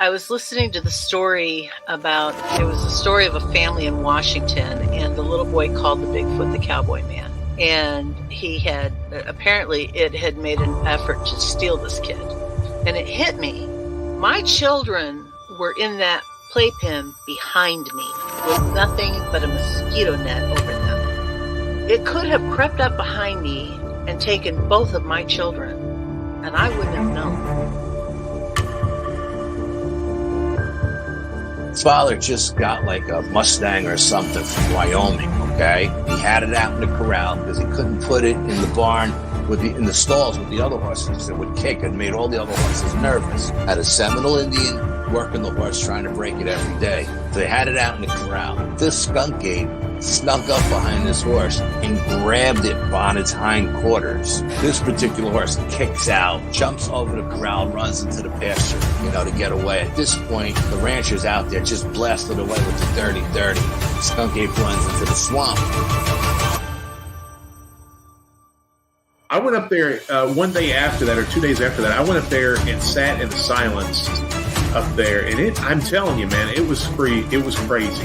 I was listening to the story about, it was a story of a family in Washington, and the little boy called the Bigfoot the Cowboy Man. And he had, apparently it had made an effort to steal this kid. And it hit me. My children were in that playpen behind me with nothing but a mosquito net over them. It could have crept up behind me and taken both of my children, and I wouldn't have known. Father just got like a Mustang or something from Wyoming, okay? He had it out in the corral because he couldn't put it in the barn in the stalls with the other horses. It would kick and made all the other horses nervous. Had a Seminole Indian working the horse, trying to break it every day. So they had it out in the corral. This skunk ape snuck up behind this horse and grabbed it on its hind quarters. This particular horse kicks out, jumps over the corral, runs into the pasture, to get away. At this point, the rancher's out there just blasted away with the dirty. Skunk ape runs into the swamp. I went up there one day after that, or 2 days after that. I went up there and sat in the silence up there, and I'm telling you, man, it was free. It was crazy.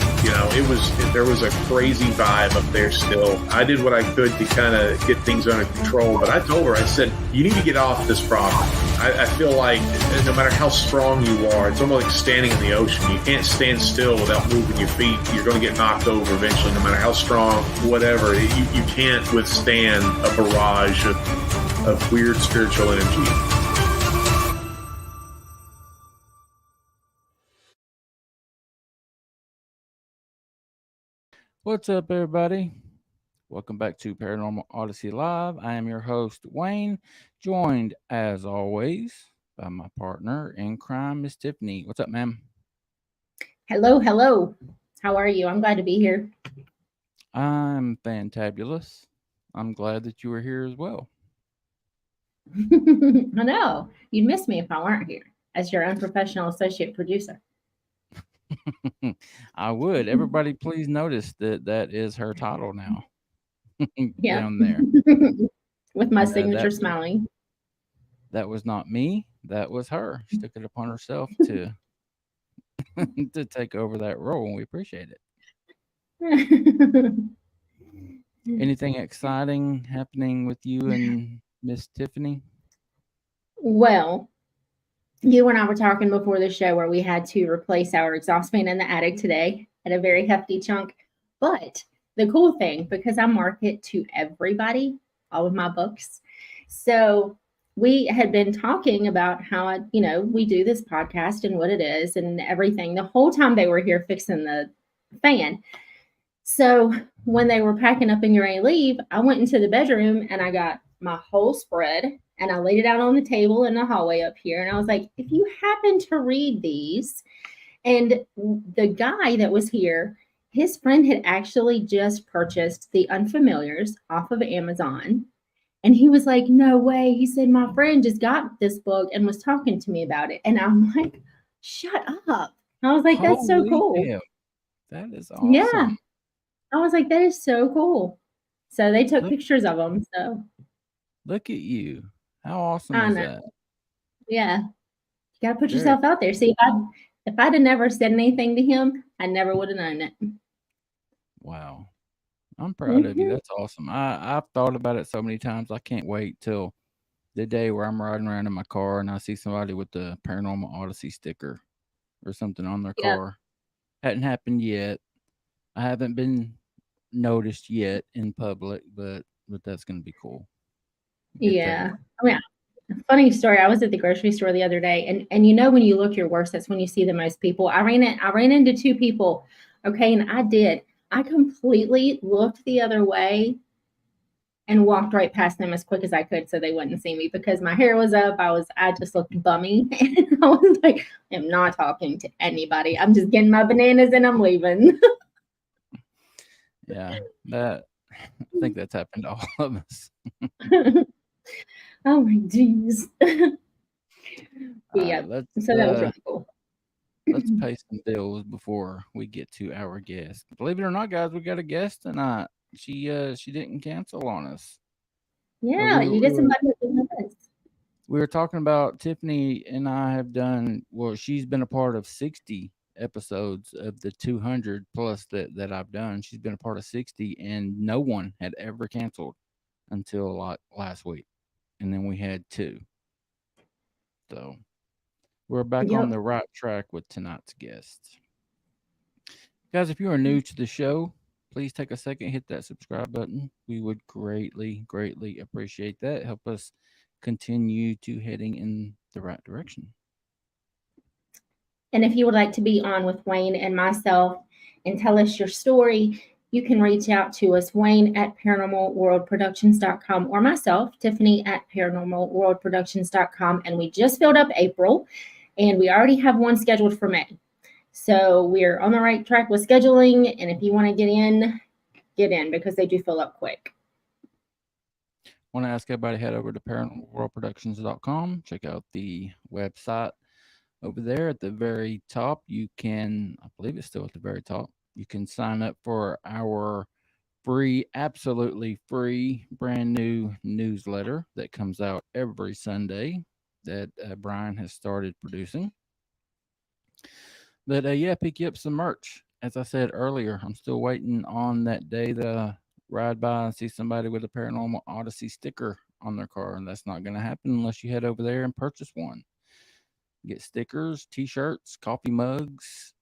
There was a crazy vibe up there still. I did what I could to kind of get things under control, but I told her, I said, you need to get off this property. I feel like no matter how strong you are, it's almost like standing in the ocean. You can't stand still without moving your feet. You're going to get knocked over eventually, no matter how strong, whatever. You can't withstand a barrage of weird spiritual energy. What's up, everybody? Welcome back to Paranormal Odyssey Live. I am your host, Wayne, joined, as always, by my partner in crime, Miss Tiffany. What's up, ma'am? Hello. How are you? I'm glad to be here. I'm fantabulous. I'm glad that you were here as well. I know. You'd miss me if I weren't here as your unprofessional associate producer. I would. Everybody, please notice that is her title now. Yeah. Down there. With my signature smiling. That was not me. That was her. She took it upon herself to take over that role, and we appreciate it. Anything exciting happening with you and Miss Tiffany? Well, you and I were talking before the show where we had to replace our exhaust fan in the attic today at a very hefty chunk. But the cool thing, because I market to everybody, all of my books. So we had been talking about how, we do this podcast and what it is and everything the whole time they were here fixing the fan. So when they were packing up and getting ready to leave, I went into the bedroom and I got my whole spread and I laid it out on the table in the hallway up here. And I was like, if you happen to read these, and the guy that was here, his friend had actually just purchased The Unfamiliars off of Amazon. And he was like, no way. He said, my friend just got this book and was talking to me about it. And I'm like, shut up. I was like, that's so cool. Damn. That is awesome. Yeah. I was like, that is so cool. So they took pictures of them. So look at you. How awesome is that? Yeah. You got to put yourself out there. See, if I'd have never said anything to him, I never would have known it. Wow. I'm proud of you. That's awesome. I've thought about it so many times. I can't wait till the day where I'm riding around in my car and I see somebody with the Paranormal Odyssey sticker or something on their car. Hadn't happened yet. I haven't been noticed yet in public, but that's going to be cool. Yeah. I mean, funny story. I was at the grocery store the other day, and when you look your worst, that's when you see the most people. I ran into two people. Okay. And I completely looked the other way and walked right past them as quick as I could so they wouldn't see me because my hair was up. I just looked bummy. And I was like, I'm not talking to anybody. I'm just getting my bananas and I'm leaving. Yeah. I think that's happened to all of us. Oh my geez. Yeah. So that was really cool. Let's pay some bills before we get to our guest. Believe it or not, guys, we got a guest tonight. She didn't cancel on us. Yeah, you get somebody with us. we were talking about Tiffany and I have done, well, she's been a part of 60 episodes of the 200 plus that I've done. She's been a part of 60, and no one had ever canceled until like last week. And then we had two. So we're back on Yep. the right track with tonight's guest. Guys, if you are new to the show, please take a second, hit that subscribe button. We would greatly, greatly appreciate that. Help us continue to heading in the right direction. And if you would like to be on with Wayne and myself and tell us your story, you can reach out to us, Wayne at paranormalworldproductions.com, or myself, Tiffany at paranormalworldproductions.com. And we just filled up April, and we already have one scheduled for May. So we're on the right track with scheduling. And if you want to get in because they do fill up quick. Want to ask everybody, head over to paranormalworldproductions.com. Check out the website over there at the very top. You can, I believe it's still at the very top, you can sign up for our free, absolutely free, brand new newsletter that comes out every Sunday that Brian has started producing. But yeah, pick you up some merch. As I said earlier, I'm still waiting on that day to ride by and see somebody with a Paranormal Odyssey sticker on their car, and that's not going to happen unless you head over there and purchase one. Get stickers, T-shirts, coffee mugs,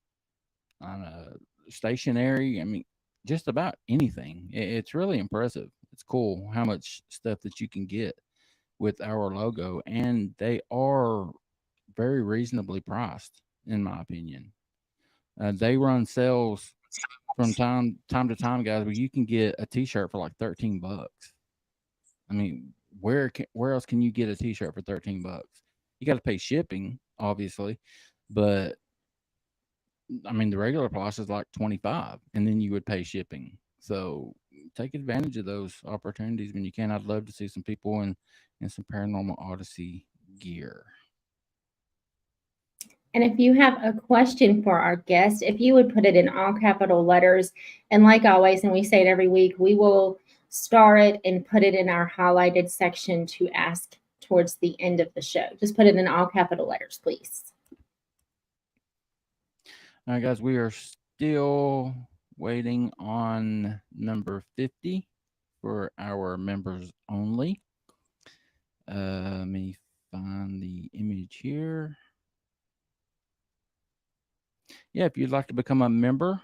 stationery. I mean, just about anything. It's really impressive. It's cool how much stuff that you can get with our logo, and they are very reasonably priced, in my opinion. They run sales from time to time, guys, where you can get a T-shirt for like $13. I mean, where else can you get a T-shirt for $13? You got to pay shipping, obviously, but I mean, the regular price is like 25, and then you would pay shipping. So take advantage of those opportunities when you can. I'd love to see some people in some Paranormal Odyssey gear. And if you have a question for our guest, if you would put it in all capital letters, and like always, and we say it every week, we will star it and put it in our highlighted section to ask towards the end of the show. Just put it in all capital letters, please. All right, guys, we are still waiting on number 50 for our members only. Let me find the image here. Yeah, if you'd like to become a member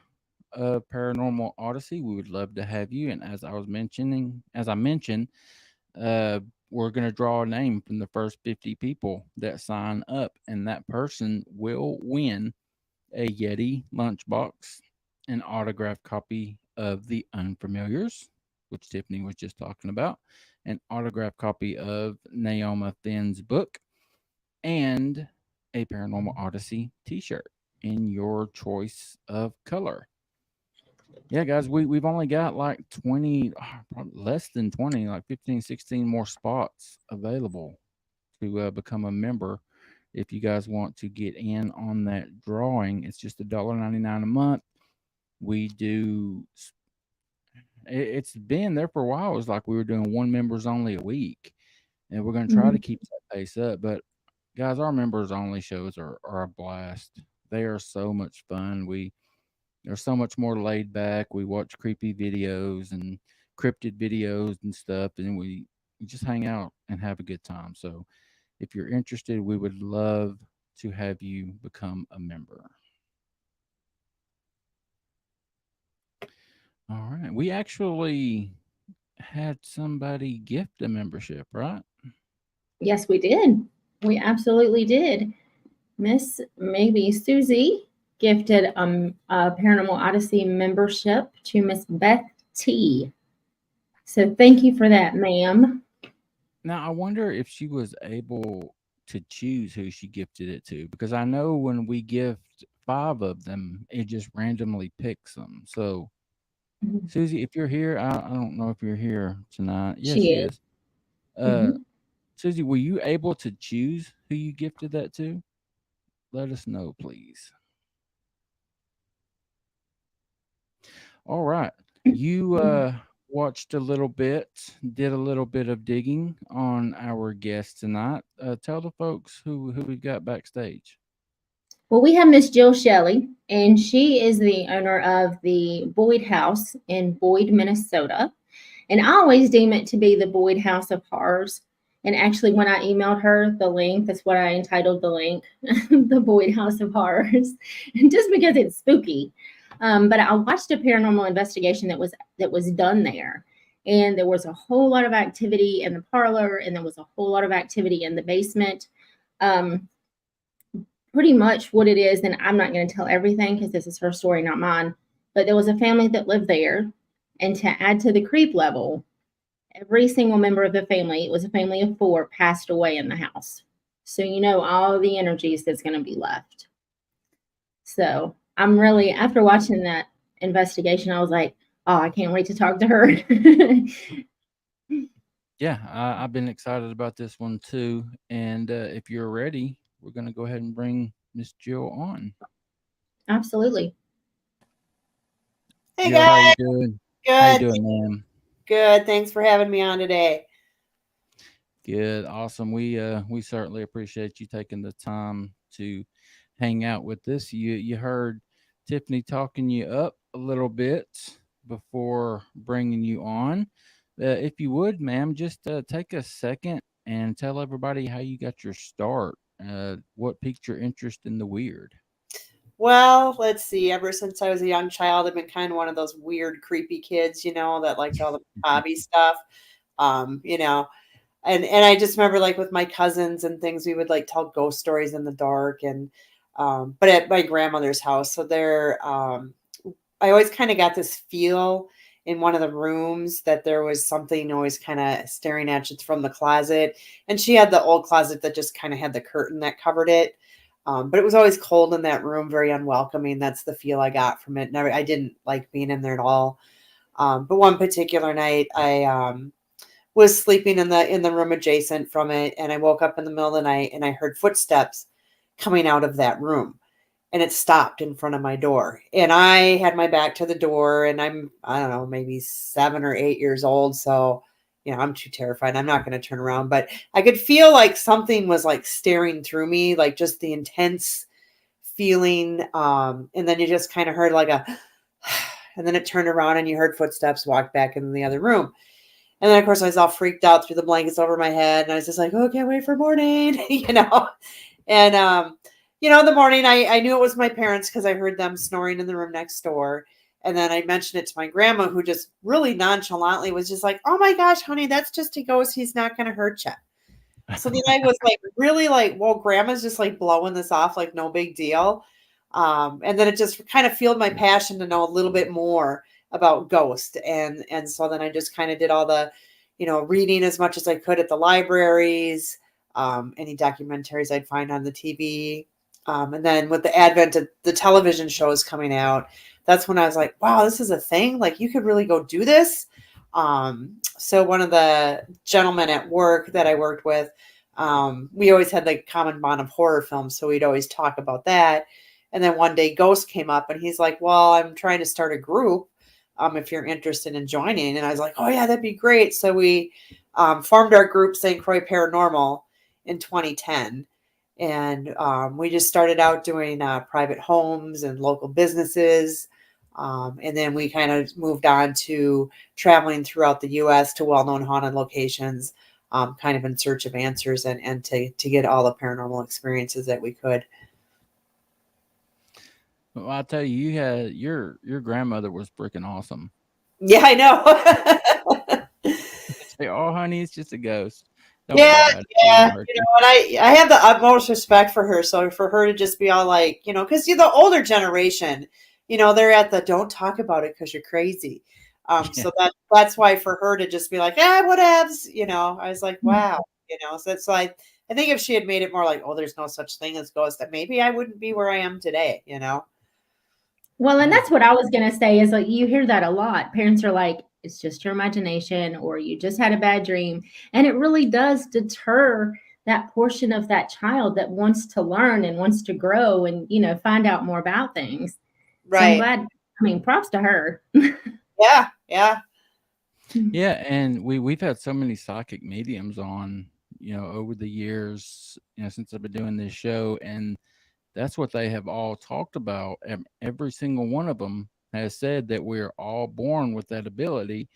of Paranormal Odyssey, we would love to have you. And as I mentioned, we're going to draw a name from the first 50 people that sign up, and that person will win a Yeti lunchbox, an autographed copy of The Unfamiliars, which Tiffany was just talking about, an autographed copy of Naoma Finn's book, and a Paranormal Odyssey t-shirt in your choice of color. Yeah, guys, we've only got like 20, probably less than 20, like 15, 16 more spots available to become a member. If you guys want to get in on that drawing, it's just $1.99 a month. We do. It's been there for a while. It was like we were doing one members only a week, and we're going to try to keep that pace up. But guys, our members only shows are a blast. They are so much fun. They're so much more laid back. We watch creepy videos and cryptid videos and stuff, and we just hang out and have a good time. So if you're interested, we would love to have you become a member. All right. We actually had somebody gift a membership, right? Yes, we did. We absolutely did. Miss maybe Susie gifted a Paranormal Odyssey membership to Miss Beth T. So thank you for that, ma'am. Now, I wonder if she was able to choose who she gifted it to, because I know when we gift 5 of them, it just randomly picks them. So, Susie, if you're here, I don't know if you're here tonight. Yes, she is. Susie, were you able to choose who you gifted that to? Let us know, please. All right. You were watched a little bit, did a little bit of digging on our guest tonight. Tell the folks who we got backstage. Well, we have Miss Jill Shelley, and she is the owner of the Boyd House in Boyd, Minnesota. And I always deem it to be the Boyd House of Horrors. And actually, when I emailed her the link, that's what I entitled the link, the Boyd House of Horrors, just because it's spooky. But I watched a paranormal investigation that was done there, and there was a whole lot of activity in the parlor, and there was a whole lot of activity in the basement. Pretty much what it is, and I'm not going to tell everything because this is her story, not mine. But there was a family that lived there, and to add to the creep level, every single member of the family, it was a family of 4, passed away in the house. So you know all the energies that's going to be left. So I'm really, after watching that investigation, I was like, oh, I can't wait to talk to her. Yeah, I've been excited about this one too. And if you're ready, we're going to go ahead and bring Miss Jill on. Absolutely. Hey Jill, guys. how you doing? Good. How you doing, ma'am? Good. Thanks for having me on today. Good. Awesome. We certainly appreciate you taking the time to hang out with us. You heard Tiffany talking you up a little bit before bringing you on. If you would, ma'am, just take a second and tell everybody how you got your start. What piqued your interest in the weird? Well, let's see. Ever since I was a young child, I've been kind of one of those weird, creepy kids, that liked all the hobby stuff. And I just remember like with my cousins and things, we would like tell ghost stories in the dark and but at my grandmother's house. So I always kind of got this feel in one of the rooms that there was something always kind of staring at you from the closet. And she had the old closet that just kind of had the curtain that covered it. But it was always cold in that room, very unwelcoming. That's the feel I got from it. I didn't like being in there at all. But one particular night, I was sleeping in the room adjacent from it, and I woke up in the middle of the night, and I heard footsteps coming out of that room, and it stopped in front of my door. And I had my back to the door, and I don't know, maybe 7 or 8 years old, so I'm too terrified. I'm not going to turn around, but I could feel like something was like staring through me, like just the intense feeling. And then you just kind of heard like and then it turned around and you heard footsteps walk back in the other room. And then of course I was all freaked out, threw the blankets over my head, and I was just like, oh, can't wait for morning, And, in the morning I knew it was my parents because I heard them snoring in the room next door. And then I mentioned it to my grandma, who just really nonchalantly was just like, oh my gosh, honey, that's just a ghost. He's not going to hurt you. So then I was like, really like, well, grandma's just like blowing this off like no big deal. And then it just kind of fueled my passion to know a little bit more about ghosts. And so then I just kind of did all the, reading as much as I could at the libraries, any documentaries I'd find on the TV. And then with the advent of the television shows coming out, that's when I was like, wow, this is a thing. Like you could really go do this. So one of the gentlemen at work that I worked with, we always had like common bond of horror films. So we'd always talk about that. And then one day Ghost came up and he's like, well, I'm trying to start a group. If you're interested in joining. And I was like, oh yeah, that'd be great. So we formed our group, St. Croix Paranormal, in 2010. And we just started out doing private homes and local businesses. And then we kind of moved on to traveling throughout the U.S. to well-known haunted locations, kind of in search of answers and to get all the paranormal experiences that we could. Well, I'll tell you, you had your grandmother was freaking awesome. Yeah, I know. Say, oh, honey, it's just a ghost. Don't yeah. And I have the utmost respect for her. So for her to just be all like, because the older generation, they're at the don't talk about it because you're crazy. So that's why for her to just be like, whatevs, I was like, wow, so it's like, I think if she had made it more like, oh, there's no such thing as ghosts, that maybe I wouldn't be where I am today, Well, and that's what I was going to say is like, you hear that a lot. Parents are like, it's just your imagination, or you just had a bad dream. And it really does deter that portion of that child that wants to learn and wants to grow and, find out more about things. Right. So I'm glad, props to her. Yeah. Yeah, and we've had so many psychic mediums on, over the years, since I've been doing this show, and that's what they have all talked about. Every single one of them has said that we're all born with that ability.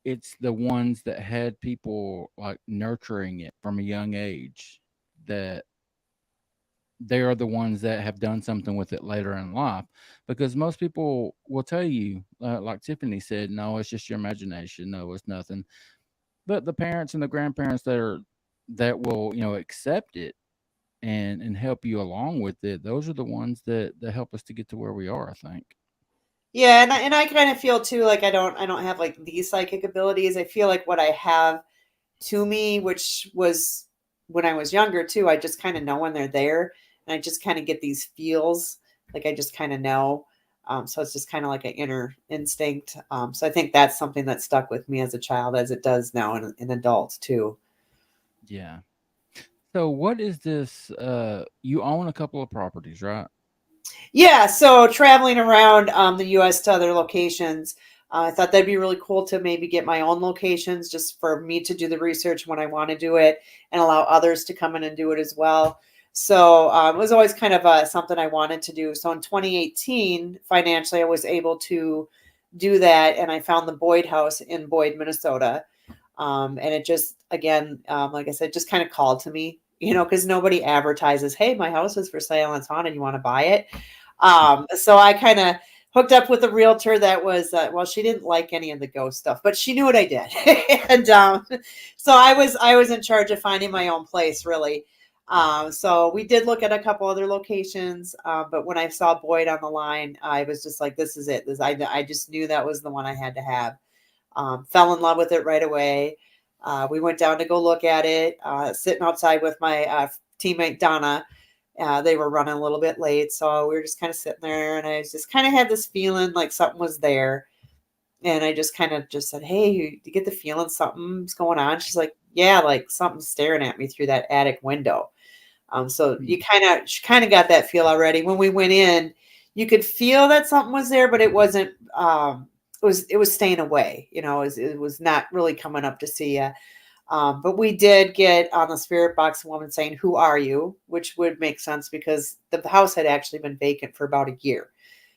It's the ones that had people like nurturing it from a young age that they are the ones that have done something with it later in life, because most people will tell you, like Tiffany said, no, it's just your imagination. No, it's nothing. But the parents and the grandparents that will, accept it and help you along with it, those are the ones that help us to get to where we are, I think. Yeah, and I kind of feel too like I don't have like these psychic abilities. I feel like what I have to me, which was when I was younger too, I just kind of know when they're there, and I just kind of get these feels, like I just kind of know. So it's just kind of like an inner instinct. So I think that's something that stuck with me as a child, as it does now in adults too. Yeah. So what is this? You own a couple of properties, right? Yeah, so traveling around the U.S. to other locations, I thought that'd be really cool to maybe get my own locations just for me to do the research when I want to do it and allow others to come in and do it as well. So it was always kind of something I wanted to do. So in 2018, financially, I was able to do that, and I found the Boyd House in Boyd, Minnesota. And it just, again, like I said, just kind of called to me, because nobody advertises, hey, my house is for sale and it's haunted, you want to buy it? So I kind of hooked up with a realtor that was, well, she didn't like any of the ghost stuff, but she knew what I did. And so I was in charge of finding my own place, really. So we did look at a couple other locations, but when I saw Boyd on the line, I was just like, this is it. I just knew that was the one I had to have. Fell in love with it right away. We went down to go look at it, sitting outside with my teammate Donna. They were running a little bit late, so we were just kind of sitting there, and I just kind of had this feeling like something was there. And I just kind of just said, hey, you get the feeling something's going on? She's like, yeah, like something's staring at me through that attic window. So she kind of got that feel already. When we went in, you could feel that something was there, but it wasn't. It was staying away. It was not really coming up to see you. But we did get on the spirit box a woman saying, who are you? Which would make sense because the house had actually been vacant for about a year.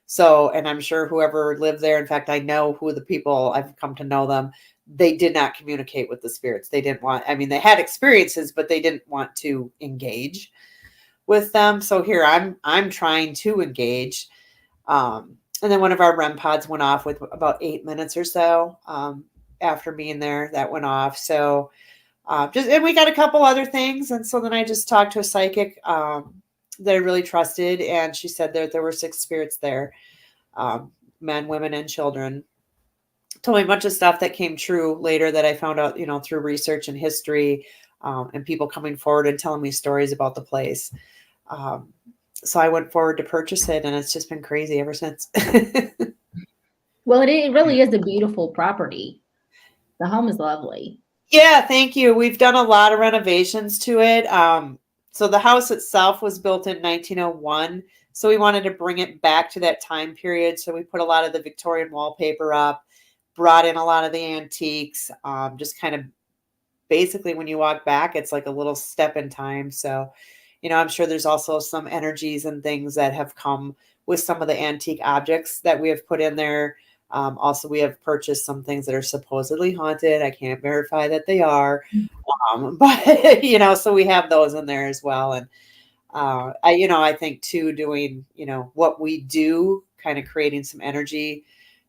So, and I'm sure whoever lived there, in fact, I know who the people, I've come to know them, they did not communicate with the spirits. They didn't want, they had experiences, but they didn't want to engage with them. So here I'm trying to engage. And then one of our REM pods went off with about 8 minutes or so after being there. That went off. So and we got a couple other things. And so then I just talked to a psychic that I really trusted. And she said that there were 6 spirits there, men, women, and children. Told me a bunch of stuff that came true later that I found out, through research and history and people coming forward and telling me stories about the place. So I went forward to purchase it, and it's just been crazy ever since. Well, it really is a beautiful property. The home is lovely. Yeah, thank you. We've done a lot of renovations to it. So the house itself was built in 1901. So we wanted to bring it back to that time period. So we put a lot of the Victorian wallpaper up, brought in a lot of the antiques, just kind of basically when you walk back, it's like a little step in time. So I'm sure there's also some energies and things that have come with some of the antique objects that we have put in there. Also, we have purchased some things that are supposedly haunted. I can't verify that they are, but so we have those in there as well. And I think too, doing what we do, kind of creating some energy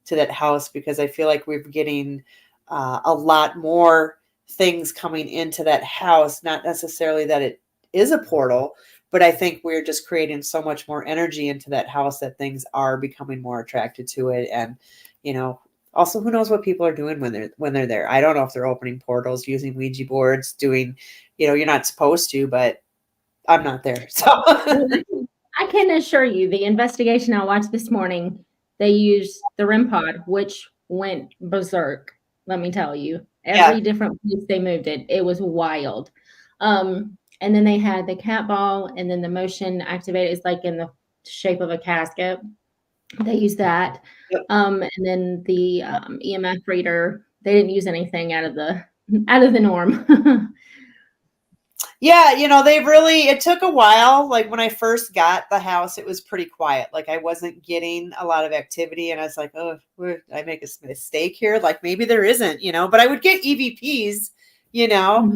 to that house, because I feel like we're getting a lot more things coming into that house. Not necessarily that it is a portal, but I think we're just creating so much more energy into that house that things are becoming more attracted to it. And also, who knows what people are doing when they're there. I don't know if they're opening portals, using Ouija boards, doing you're not supposed to, but I'm not there, so I can assure you the investigation I watched this morning, they used the REM pod, which went berserk. Let me tell you, every different place they moved it, it was wild. And then they had the cat ball, and then the motion activated is like in the shape of a casket. They use that. Yep. And then the EMF reader they didn't use anything out of the norm. Yeah, it took a while. Like when I first got the house, it was pretty quiet. Like I wasn't getting a lot of activity, and I was like, oh, did I make a mistake here? Like maybe there isn't, but I would get EVPs, and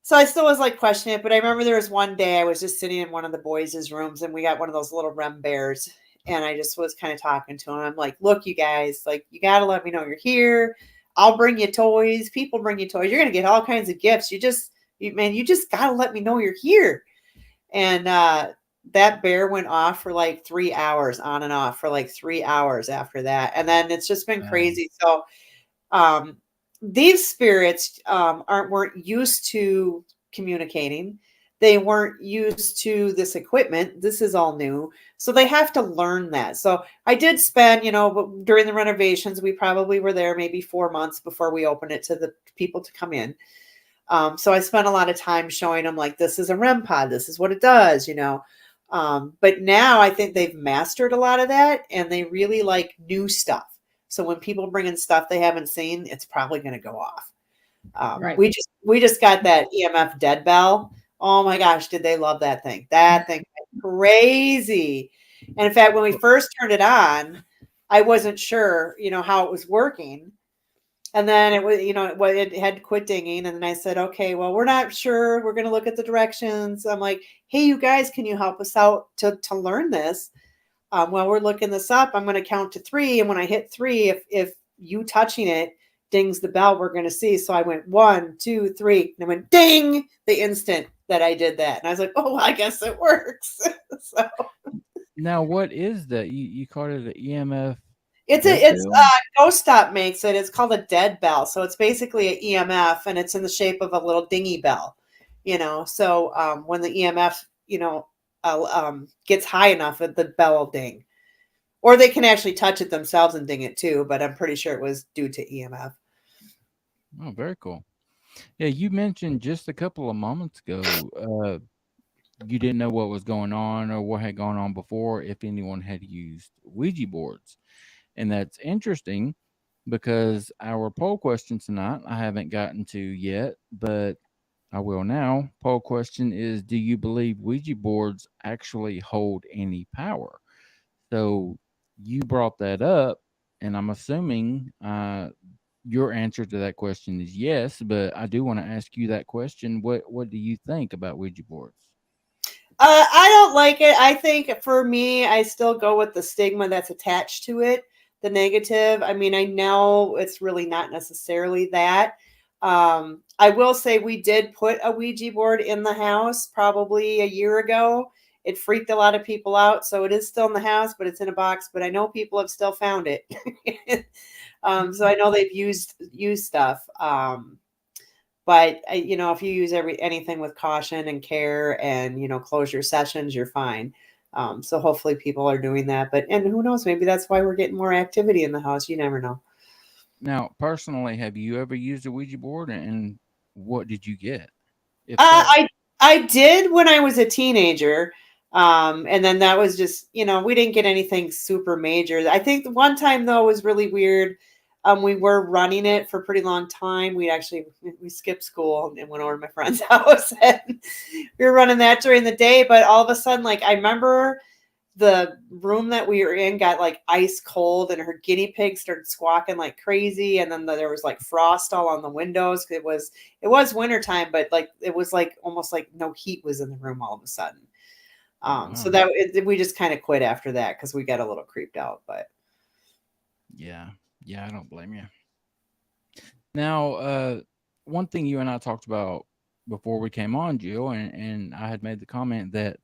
so I still was like questioning it. But I remember there was one day I was just sitting in one of the boys' rooms, and we got one of those little REM bears, and I just was kind of talking to him. I'm like, look, you guys, like you got to let me know you're here. I'll bring you toys. People bring you toys. You're going to get all kinds of gifts. You just got to let me know you're here. And that bear went off for like 3 hours, on and off for like 3 hours after that. And then it's just been crazy. So these spirits weren't used to communicating. They weren't used to this equipment. This is all new. So they have to learn that. So I did spend, during the renovations, we probably were there maybe 4 months before we opened it to the people to come in. So I spent a lot of time showing them like, this is a REM pod. This is what it does, But now I think they've mastered a lot of that and they really like new stuff. So when people bring in stuff they haven't seen, it's probably going to go off. Right. We just got that EMF dead bell. Oh my gosh, did they love that thing? That thing was crazy. And in fact, when we first turned it on, I wasn't sure, how it was working. And then it was, it had quit dinging. And then I said, okay, well, we're not sure. We're going to look at the directions. I'm like, hey, you guys, can you help us out to learn this? While we're looking this up, I'm going to count to 3. And when I hit 3, if you touching it dings the bell, we're going to see. So I went 1, 2, 3, and I went ding the instant that I did that. And I was like, oh, I guess it works. So now, what is that? You called it an EMF? It's Ghost Stop makes it. It's called a dead bell. So it's basically an EMF and it's in the shape of a little dingy bell, So when the EMF, gets high enough, the bell will ding. Or they can actually touch it themselves and ding it too, but I'm pretty sure it was due to EMF. Oh, very cool. Yeah, you mentioned just a couple of moments ago, you didn't know what was going on or what had gone on before, if anyone had used Ouija boards. And that's interesting because our poll question tonight, I haven't gotten to yet, but I will now. Poll question is, do you believe Ouija boards actually hold any power? So you brought that up, and I'm assuming your answer to that question is yes, but I do want to ask you that question. What do you think about Ouija boards? I don't like it. I think for me, I still go with the stigma that's attached to it, the negative. I mean, I know it's really not necessarily that. I will say we did put a Ouija board in the house probably a year ago. It freaked a lot of people out. So it is still in the house, but it's in a box. But I know people have still found it. So I know they've used stuff. But if you use anything with caution and care and, close your sessions, you're fine. So hopefully people are doing that. And who knows, maybe that's why we're getting more activity in the house. You never know. Now, personally, have you ever used a Ouija board and what did you get? If so? I did when I was a teenager. And then that was just, we didn't get anything super major. I think the one time though was really weird. We were running it for a pretty long time. We skipped school and went over to my friend's house and we were running that during the day. But all of a sudden, like I remember the room that we were in got like ice cold and her guinea pig started squawking like crazy. And then there was like frost all on the windows. It was wintertime, but like, it was like almost like no heat was in the room all of a sudden. So we just kind of quit after that because we got a little creeped out, but yeah, I don't blame you. Now, one thing you and I talked about before we came on, Jill, and I had made the comment that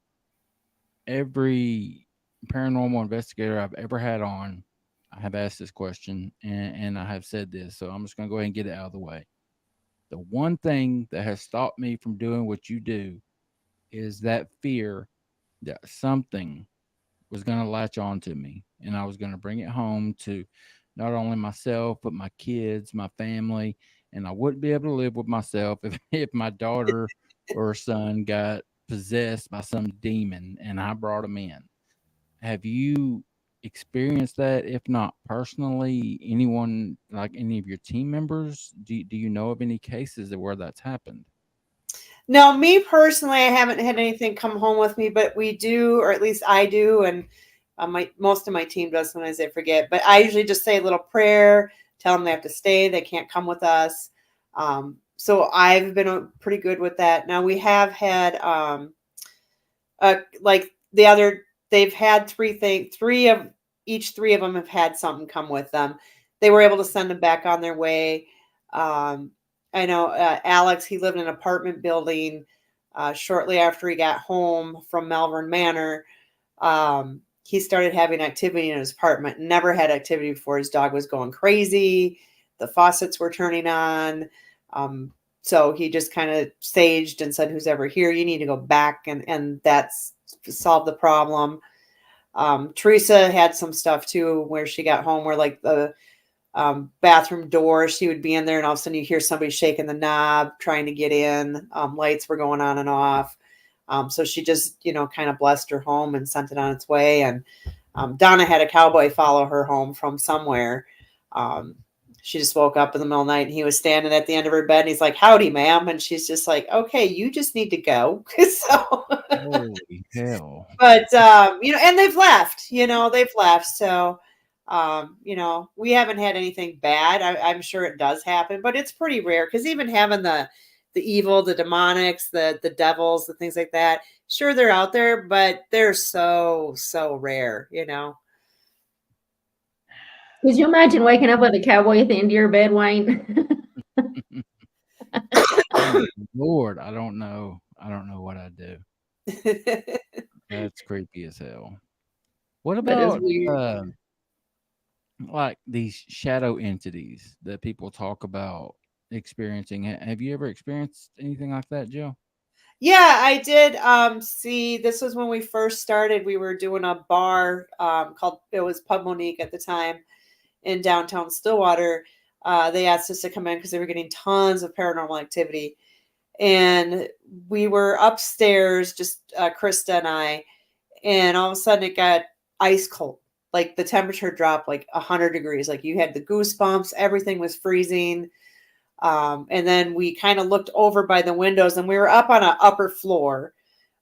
every paranormal investigator I've ever had on, I have asked this question and I have said this, so I'm just going to go ahead and get it out of the way. The one thing that has stopped me from doing what you do is that fear that something was going to latch on to me and I was going to bring it home to not only myself, but my kids, my family, and I wouldn't be able to live with myself if my daughter or son got possessed by some demon and I brought them in. Have you experienced that? If not personally, anyone, like any of your team members, do you know of any cases where that's happened? No, me personally, I haven't had anything come home with me, but we do, or at least I do, and most of my team does. Sometimes they forget, but I usually just say a little prayer, tell them they have to stay, they can't come with us. So I've been pretty good with that. Now we have had like they've had three of them have had something come with them. They were able to send them back on their way. I know Alex, he lived in an apartment building shortly after he got home from Malvern Manor. He started having activity in his apartment. Never had activity before. His dog was going crazy. The faucets were turning on. So he just kind of saged and said, who's ever here, you need to go back. And that's solved the problem. Teresa had some stuff too, where she got home where like the bathroom door, she would be in there and all of a sudden you hear somebody shaking the knob, trying to get in. Lights were going on and off. So she just, kind of blessed her home and sent it on its way. And Donna had a cowboy follow her home from somewhere. She just woke up in the middle of the night and he was standing at the end of her bed and he's like, howdy, ma'am. And she's just like, okay, you just need to go. So, Holy hell. but, and they've left. So, we haven't had anything bad. I'm sure it does happen, but it's pretty rare because even having the evil, the demonics, the devils, the things like that, sure, they're out there, but they're so rare. Could you imagine waking up with a cowboy at the end of your bed, Wayne? Oh, Lord, I don't know what I'd do. That's creepy as hell. What That is about weird. like these shadow entities that people talk about experiencing? Have you ever experienced anything like that, Jill? Yeah, I did. See, this was when we first started. We were doing a bar it was Pub Monique at the time in downtown Stillwater. They asked us to come in because they were getting tons of paranormal activity. And we were upstairs, just Krista and I, and all of a sudden it got ice cold. Like the temperature dropped like 100 degrees. Like you had the goosebumps, everything was freezing. And then we kind of looked over by the windows and we were up on an upper floor.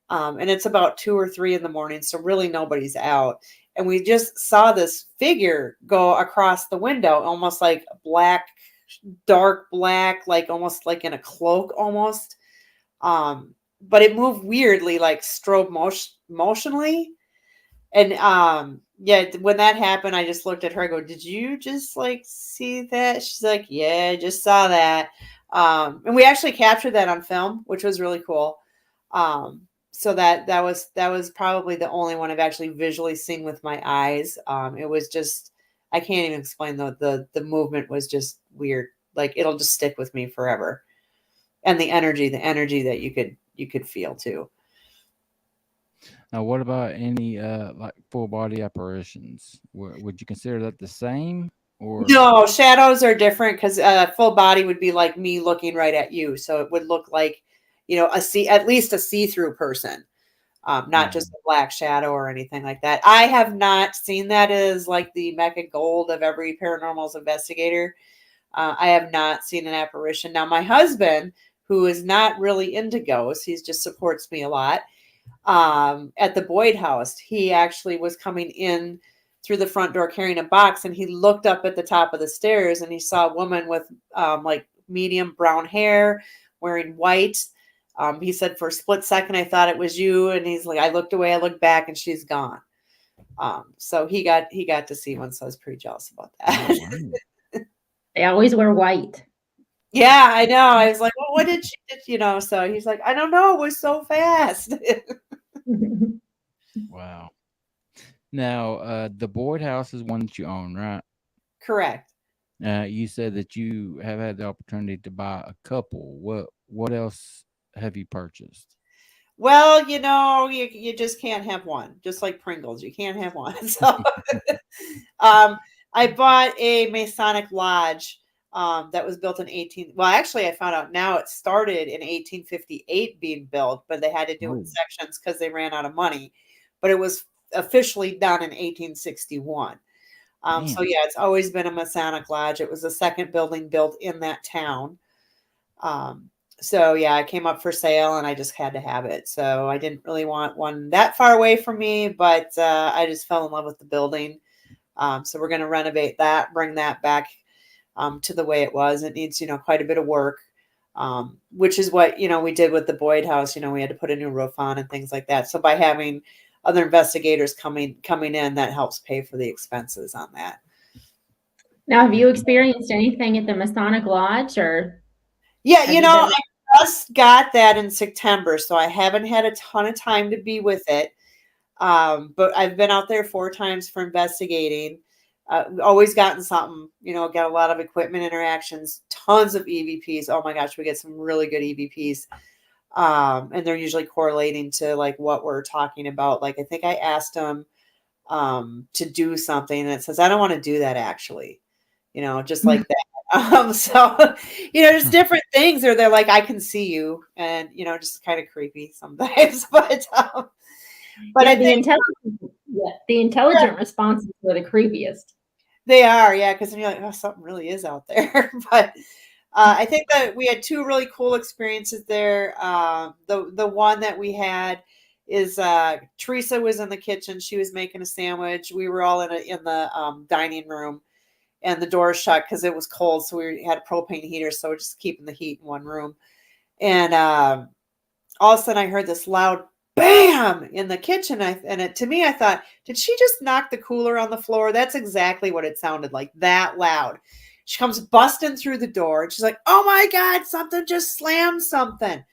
And it's about 2 or 3 in the morning. So really nobody's out. And we just saw this figure go across the window, almost like black, dark black, like almost like in a cloak almost. But it moved weirdly, like strobe motionally. And when that happened, I just looked at her and go, did you just like see that? She's like, yeah, I just saw that. And we actually captured that on film, which was really cool. So that was probably the only one I've actually visually seen with my eyes. It was just, I can't even explain the movement was just weird. Like it'll just stick with me forever. And the energy that you could feel too. Now, what about any like full body apparitions? Would you consider that the same? Or no, shadows are different because full body would be like me looking right at you, so it would look like at least a see-through person, not just a black shadow or anything like that. I have not seen that as like the Mecca gold of every paranormal's investigator. I have not seen an apparition. Now, my husband, who is not really into ghosts, he just supports me a lot. At the Boyd house, he actually was coming in through the front door carrying a box, and he looked up at the top of the stairs and he saw a woman with like medium brown hair wearing white. He said for a split second I thought it was you, and he's like, I looked away, I looked back, and she's gone. So he got to see one, so I was pretty jealous about that. Oh, wow. They always wear white. Yeah, I know. I was like, well, what did she so he's like, I don't know, it was so fast. Wow. Now, the Boyd house is one that you own, right? Correct. You said that you have had the opportunity to buy a couple. What else have you purchased? Well, you just can't have one. Just like Pringles, you can't have one. So I bought a Masonic lodge that was built in well, actually I found out now it started in 1858 being built, but they had to do it in sections because they ran out of money. But it was officially done in 1861. So yeah, it's always been a Masonic lodge. It was the second building built in that town. So yeah, I came up for sale and I just had to have it. So I didn't really want one that far away from me, but I just fell in love with the building. So we're going to renovate that, bring that back to the way it was. It needs, quite a bit of work, which is what, we did with the Boyd house. We had to put a new roof on and things like that. So by having other investigators coming in, that helps pay for the expenses on that. Now, have you experienced anything at the Masonic Lodge, or? Yeah, I just got that in September, so I haven't had a ton of time to be with it. But I've been out there 4 times for investigating. Always gotten something, got a lot of equipment interactions, tons of EVPs. Oh my gosh, we get some really good EVPs. And they're usually correlating to like what we're talking about. Like, I think I asked them to do something and it says, I don't want to do that actually, just like that. So, just different things, or they're like, I can see you, and, just kind of creepy sometimes, but yeah, the intelligent responses are the creepiest. They are, yeah, because then you're like, oh, something really is out there. But I think that we had 2 really cool experiences there. The one that we had is Teresa was in the kitchen. She was making a sandwich. We were all in the dining room, and the door shut because it was cold. So we had a propane heater, so we're just keeping the heat in one room. And all of a sudden, I heard this loud bam in the kitchen. To me, I thought, did she just knock the cooler on the floor? That's exactly what it sounded like, that loud. She comes busting through the door and she's like, oh my God, something just slammed something.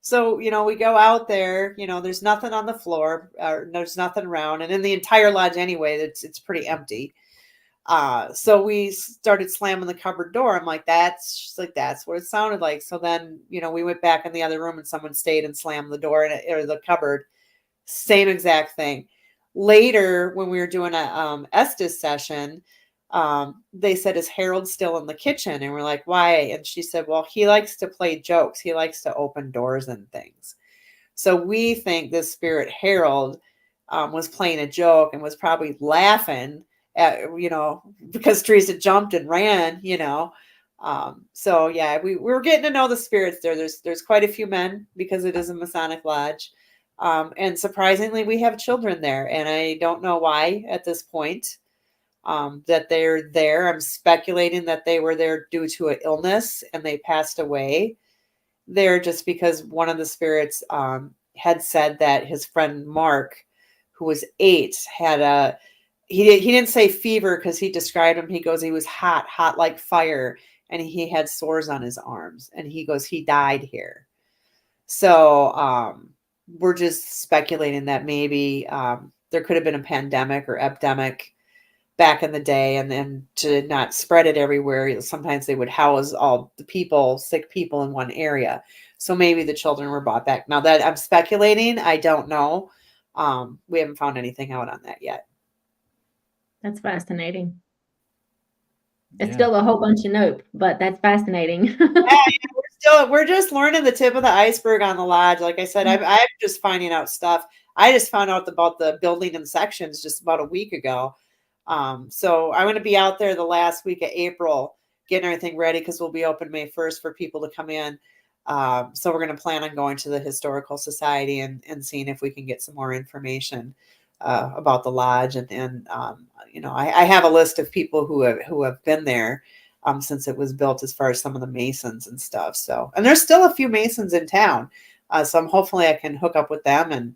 So, we go out there, there's nothing on the floor, there's nothing around. And in the entire lodge anyway, it's pretty empty. So we started slamming the cupboard door. I'm like, that's what it sounded like. So then, we went back in the other room and someone stayed and slammed the door or the cupboard. Same exact thing. Later, when we were doing a Estes session, they said, is Harold still in the kitchen? And we're like, why? And she said, well, he likes to play jokes. He likes to open doors and things. So we think this spirit Harold was playing a joke and was probably laughing at, because Teresa jumped and ran, so yeah, we were getting to know the spirits there. There's quite a few men because it is a Masonic lodge. And surprisingly, we have children there, and I don't know why at this point that they're there. I'm speculating that they were there due to an illness and they passed away there just because one of the spirits had said that his friend Mark, who was 8, had he didn't say fever because he described him. He goes, he was hot like fire, and he had sores on his arms, and he goes, he died here. So we're just speculating that maybe there could have been a pandemic or epidemic back in the day, and then to not spread it everywhere, sometimes they would house all the sick people in one area. So maybe the children were brought back. Now that I'm speculating, I don't know. We haven't found anything out on that yet. That's fascinating. It's still a whole bunch of nope, but that's fascinating. We're just learning the tip of the iceberg on the lodge. Like I said, I'm just finding out stuff. I just found out about the building and sections just about a week ago. So I'm going to be out there the last week of April, getting everything ready because we'll be open May 1st for people to come in. So we're going to plan on going to the Historical Society and seeing if we can get some more information about the lodge. And I have a list of people who have been there since it was built, as far as some of the Masons and stuff. So, and there's still a few Masons in town. So hopefully I can hook up with them and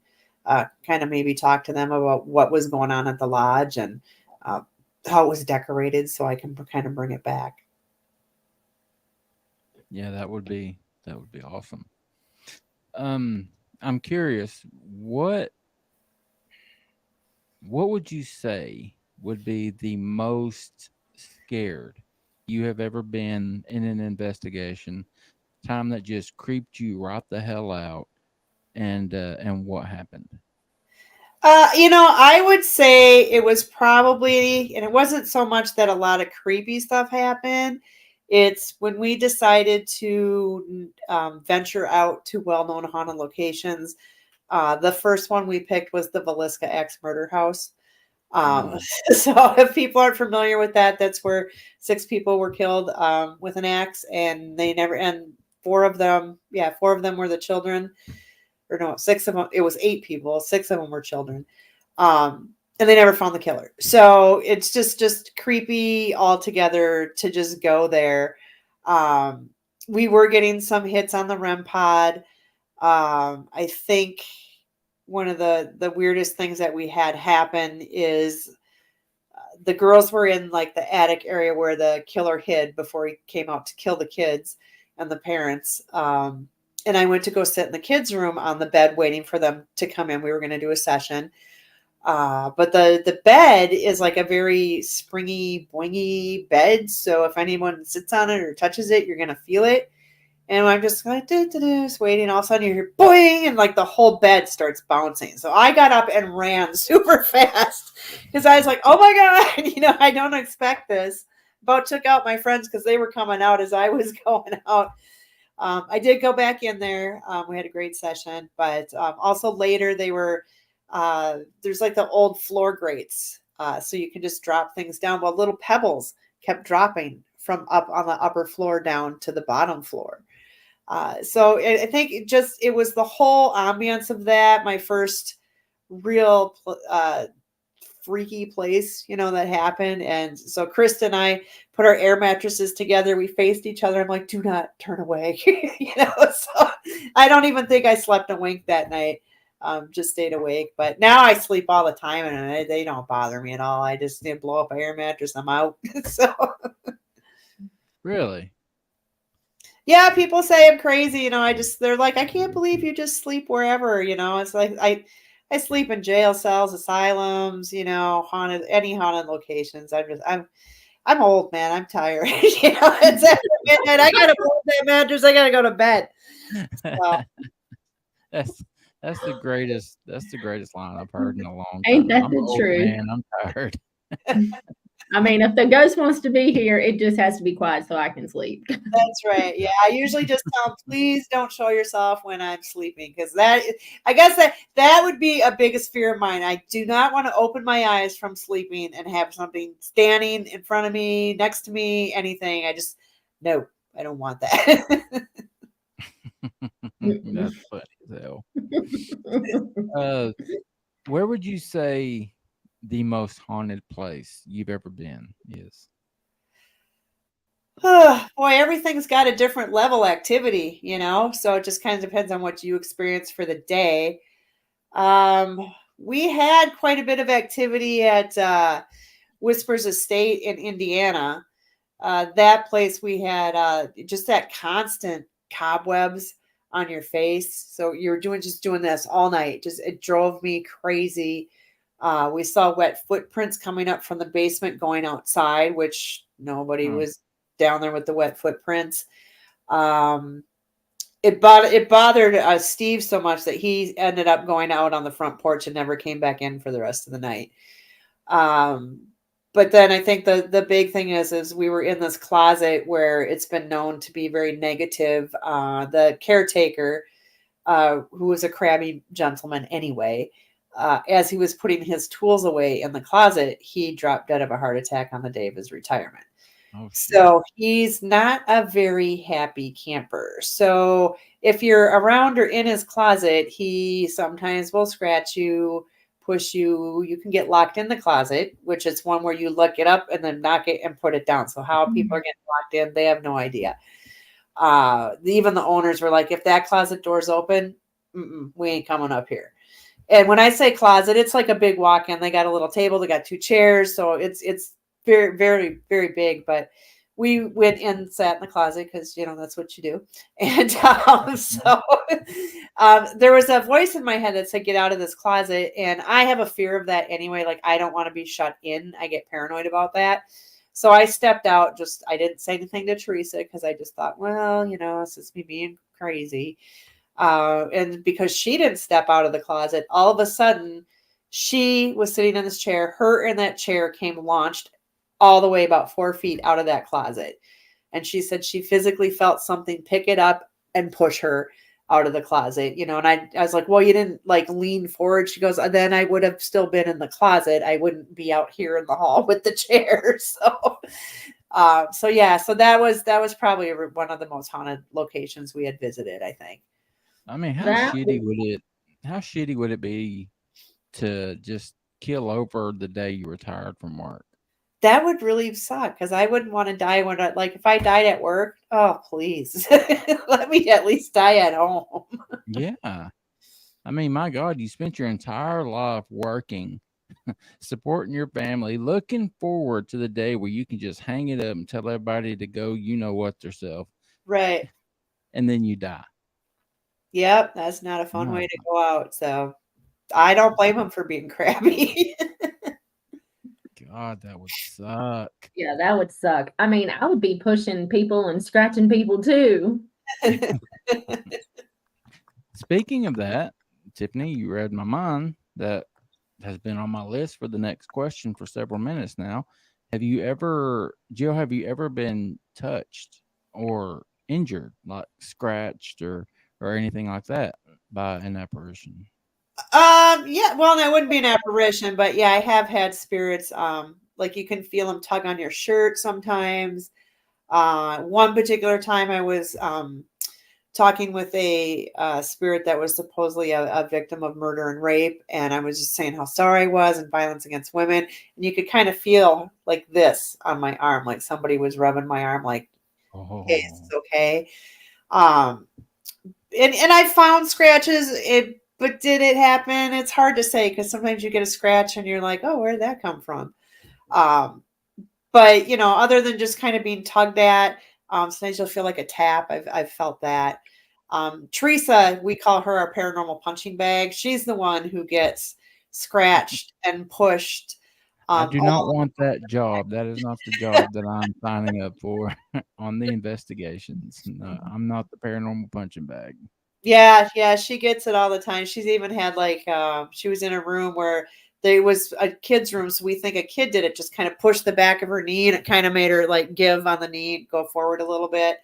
kind of maybe talk to them about what was going on at the lodge and how it was decorated, so I can kind of bring it back. Yeah, that would be awesome. I'm curious, what would you say would be the most scared you have ever been in an investigation? Time that just creeped you right the hell out, and what happened? I would say it was probably, and it wasn't so much that a lot of creepy stuff happened. It's when we decided to venture out to well-known haunted locations. The first one we picked was the Villisca Axe Murder House. So if people aren't familiar with that, that's where 6 people were killed with an axe, and and 4 of them were the children, or no, 6 of them. It was 8 people. 6 of them were children, and they never found the killer. So it's just creepy altogether to just go there. We were getting some hits on the REM pod. I think one of the weirdest things that we had happen is the girls were in like the attic area where the killer hid before he came out to kill the kids and the parents. And I went to go sit in the kids' room on the bed waiting for them to come in. We were going to do a session. But the bed is like a very springy, boingy bed. So if anyone sits on it or touches it, you're going to feel it. And I'm just like, just waiting. All of a sudden you hear boing, and like the whole bed starts bouncing. So I got up and ran super fast because I was like, oh my God, I don't expect this. About took out my friends because they were coming out as I was going out. I did go back in there. We had a great session, but also later they were, there's like the old floor grates. So you can just drop things down. Well, little pebbles kept dropping from up on the upper floor down to the bottom floor. So I think it was the whole ambience of that. My first real freaky place, that happened. And so Krista and I put our air mattresses together. We faced each other. I'm like, do not turn away. So I don't even think I slept a wink that night. Just stayed awake. But now I sleep all the time and they don't bother me at all. I just blow up an air mattress. I'm out. So Really? Yeah, people say I'm crazy. They're like, I can't believe you just sleep wherever. It's like I sleep in jail cells, asylums, any haunted locations. I'm old, man. I'm tired. It's after midnight. I gotta pull that mattress. I gotta go to bed. So. That's the greatest line I've heard in a long time. Ain't that the truth? Man, I'm tired. I mean, if the ghost wants to be here, it just has to be quiet so I can sleep. That's right. Yeah, I usually just tell them, please don't show yourself when I'm sleeping, because I guess that would be a biggest fear of mine. I do not want to open my eyes from sleeping and have something standing in front of me, next to me, anything. No, I don't want that. That's funny as hell. Where would you say the most haunted place you've ever been is? Boy, everything's got a different level activity, so it just kind of depends on what you experience for the day. We had quite a bit of activity at Whispers Estate in Indiana. That place we had just that constant cobwebs on your face. So you're doing this all night. It drove me crazy. We saw wet footprints coming up from the basement going outside, which nobody was down there with the wet footprints. It bothered Steve so much that he ended up going out on the front porch and never came back in for the rest of the night. But then I think the big thing is we were in this closet where it's been known to be very negative. The caretaker, who was a crabby gentleman anyway, as he was putting his tools away in the closet, he dropped dead of a heart attack on the day of his retirement. Oh, so he's not a very happy camper. So if you're around or in his closet, he sometimes will scratch you, push you. You can get locked in the closet, which is one where you look it up and then knock it and put it down. So how people are getting locked in, they have no idea. Even the owners were like, if that closet door's open, we ain't coming up here. And when I say closet, it's like a big walk-in. They got a little table. They got 2 chairs. So it's very, very, very big. But we went and sat in the closet because, that's what you do. And there was a voice in my head that said, get out of this closet. And I have a fear of that anyway. Like, I don't want to be shut in. I get paranoid about that. So I stepped out. I didn't say anything to Teresa because I just thought, well, it's just me being crazy. And because she didn't step out of the closet, all of a sudden she was sitting in this chair. Her and that chair came launched all the way about 4 feet out of that closet. And she said she physically felt something pick it up and push her out of the closet, you know, and I was like, well, you didn't like lean forward. She goes, then I would have still been in the closet. I wouldn't be out here in the hall with the chair. So yeah, so that was probably one of the most haunted locations we had visited, I think. I mean, how That shitty would it be to just kill over the day you were tired from work? That would really suck because I wouldn't want to die when like if I died at work, oh please let me at least die at home. Yeah. I mean, my God, you spent your entire life working, supporting your family, looking forward to the day where you can just hang it up and tell everybody to go, you know what, yourself, Right. and then you die. Yep, that's not a fun way to go out. So I don't blame him for being crabby. God, that would suck. Yeah, that would suck. I mean, I would be pushing people and scratching people too. Speaking of that, Tiffany, you read my mind. That has been on my list for the next question for several minutes now. Jill, have you ever been touched or injured, like scratched or anything like that by an apparition? Yeah, well, that wouldn't be an apparition, but yeah, I have had spirits. Like you can feel them tug on your shirt sometimes. One particular time I was talking with a spirit that was supposedly a victim of murder and rape, and I was just saying how sorry I was and violence against women, and you could kind of feel like this on my arm, like somebody was rubbing my arm, like, "Hey, it's okay." And I found scratches. But did it happen? It's hard to say because sometimes you get a scratch and you're like, "Oh, where did that come from?" But you know, other than just kind of being tugged at, sometimes you'll feel like a tap. I've felt that. Teresa, we call her our paranormal punching bag. She's the one who gets scratched and pushed. I do not want that job. That is not the job that I'm signing up for on the investigations. No, I'm not the paranormal punching bag. Yeah, she gets it all the time. She's even had like she was in a room where there was a kid's room, so we think a kid did it, just kind of pushed the back of her knee, and it kind of made her like give on the knee, go forward a little bit.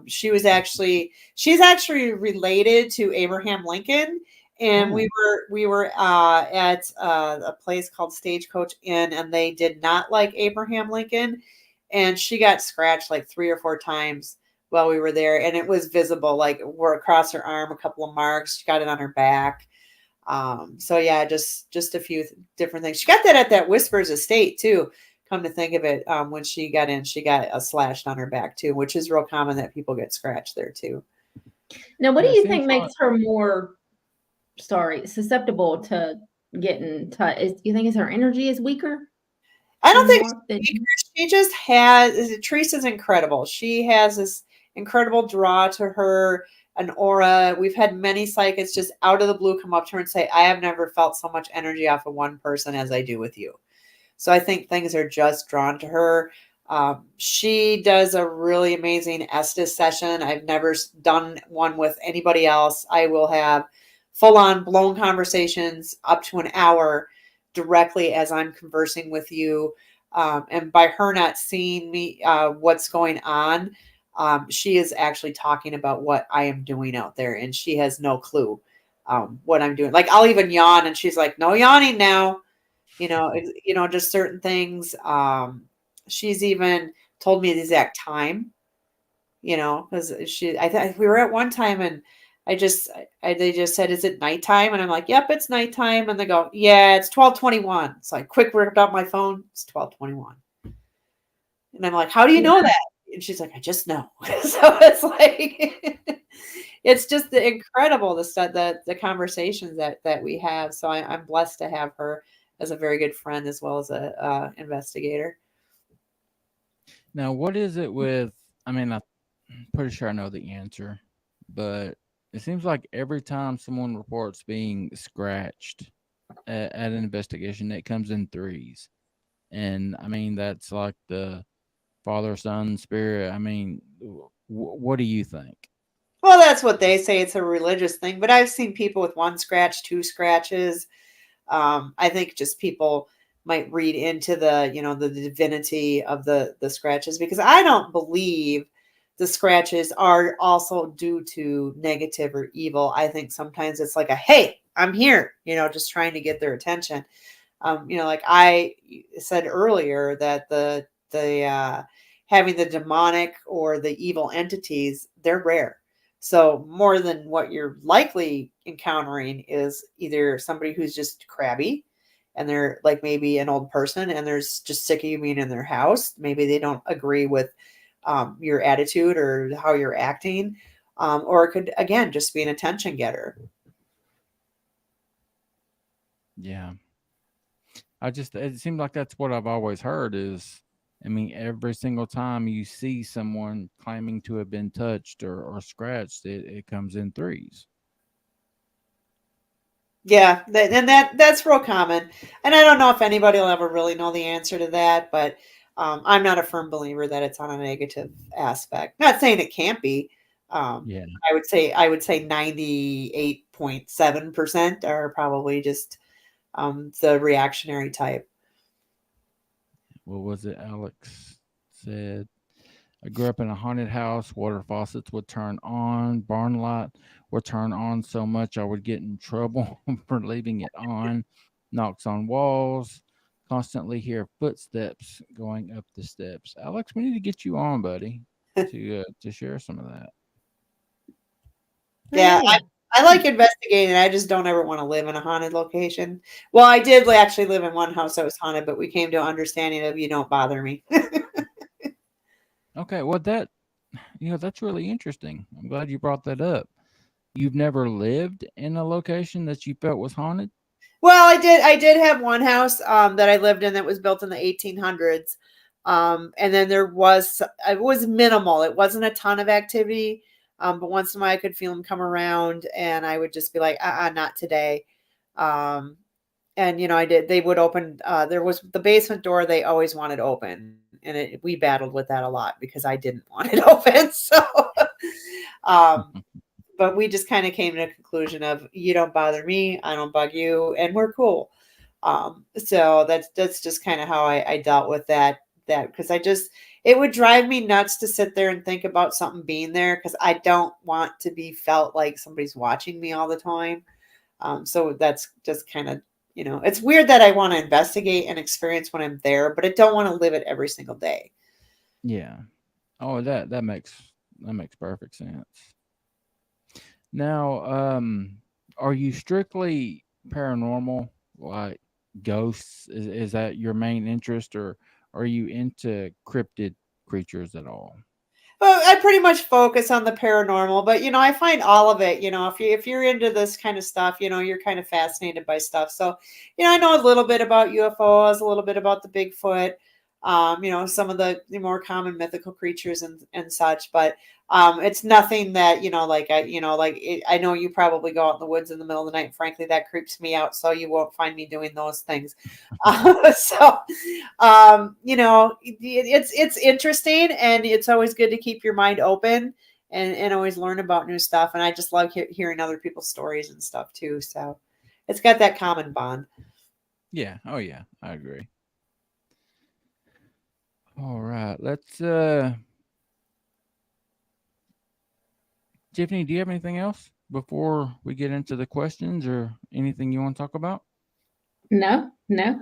She's actually related to Abraham Lincoln, and we were at a place called Stagecoach Inn, and they did not like Abraham Lincoln, and she got scratched like 3 or 4 times while we were there, and it was visible, like we're across her arm, a couple of marks. She got it on her back. So yeah, just a few different things. She got that at that Whispers estate too. Come to think of it, when she got in, she got a slash on her back too, which is real common that people get scratched there too. Now, what do you think makes her more, susceptible to getting touched? Do you think her energy is weaker? I don't think she just has. Teresa's incredible. She has this incredible draw to her, an aura. We've had many psychics just out of the blue come up to her and say, "I have never felt so much energy off of one person as I do with you." So I think things are just drawn to her. She does a really amazing Estes session. I've never done one with anybody else. I will have full-on blown conversations up to an hour directly as I'm conversing with you. And by her not seeing me, what's going on, she is actually talking about what I am doing out there, and she has no clue what I'm doing. Like I'll even yawn, and she's like, "No yawning now." Just certain things. She's even told me the exact time. Because we were at one time, and they just said, "Is it nighttime?" And I'm like, "Yep, it's nighttime." And they go, "Yeah, it's 12:21." So I quick ripped out my phone. It's 12:21. And I'm like, "How do you know that?" And she's like, "I just know." So it's like, it's just incredible the conversations that we have. So I'm blessed to have her as a very good friend as well as a investigator. Now, what is it with? I mean, I'm pretty sure I know the answer, but it seems like every time someone reports being scratched at an investigation, it comes in threes. And I mean, that's like the father, son, spirit. I mean, what do you think? Well, that's what they say. It's a religious thing, but I've seen people with 1 scratch, 2 scratches. I think just people might read into the divinity of the scratches, because I don't believe the scratches are also due to negative or evil. I think sometimes it's like a, hey, I'm here, just trying to get their attention. Like I said earlier, that the having the demonic or the evil entities, they're rare. So more than what you're likely encountering is either somebody who's just crabby, and they're like maybe an old person and they're just sick of you being in their house. Maybe they don't agree with your attitude or how you're acting. Or it could, again, just be an attention getter. Yeah. It seems like that's what I've always heard is, I mean, every single time you see someone claiming to have been touched or scratched, it comes in threes. Yeah, and that's real common. And I don't know if anybody will ever really know the answer to that, but I'm not a firm believer that it's on a negative aspect. Not saying it can't be. Yeah. I would say 98.7% are probably just the reactionary type. What was it? Alex said, I grew up in a haunted house. Water faucets would turn on. Barn light would turn on so much I would get in trouble for leaving it on. Knocks on walls. Constantly hear footsteps going up the steps. Alex, we need to get you on, buddy, to share some of that. Yeah, I like investigating. I just don't ever want to live in a haunted location. Well, I did actually live in one house that was haunted, but we came to an understanding of you don't bother me. Okay, well that's really interesting. I'm glad you brought that up. You've never lived in a location that you felt was haunted? Well, I did have one house that I lived in that was built in the 1800s. And then it was minimal. It wasn't a ton of activity. But once in a while I could feel them come around and I would just be like, not today. And they would open, there was the basement door they always wanted open. And we battled with that a lot because I didn't want it open. So, but we just kind of came to a conclusion of, you don't bother me, I don't bug you, and we're cool. So that's just kind of how I dealt with that because it would drive me nuts to sit there and think about something being there because I don't want to be felt like somebody's watching me all the time. So that's just kind of, it's weird that I want to investigate and experience when I'm there, but I don't want to live it every single day. Yeah. Oh, that makes perfect sense. Now, are you strictly paranormal, like ghosts? Is that your main interest, or are you into cryptid creatures at all? Well, I pretty much focus on the paranormal, but I find all of it. If you're into this kind of stuff, you're kind of fascinated by stuff. So, I know a little bit about UFOs, a little bit about the Bigfoot, some of the more common mythical creatures and such. But it's nothing that I know you probably go out in the woods in the middle of the night. Frankly, that creeps me out. So you won't find me doing those things. It's interesting, and it's always good to keep your mind open and always learn about new stuff. And I just love hearing other people's stories and stuff too. So it's got that common bond. Yeah. Oh yeah, I agree. All right, let's Tiffany, do you have anything else before we get into the questions or anything you want to talk about? No.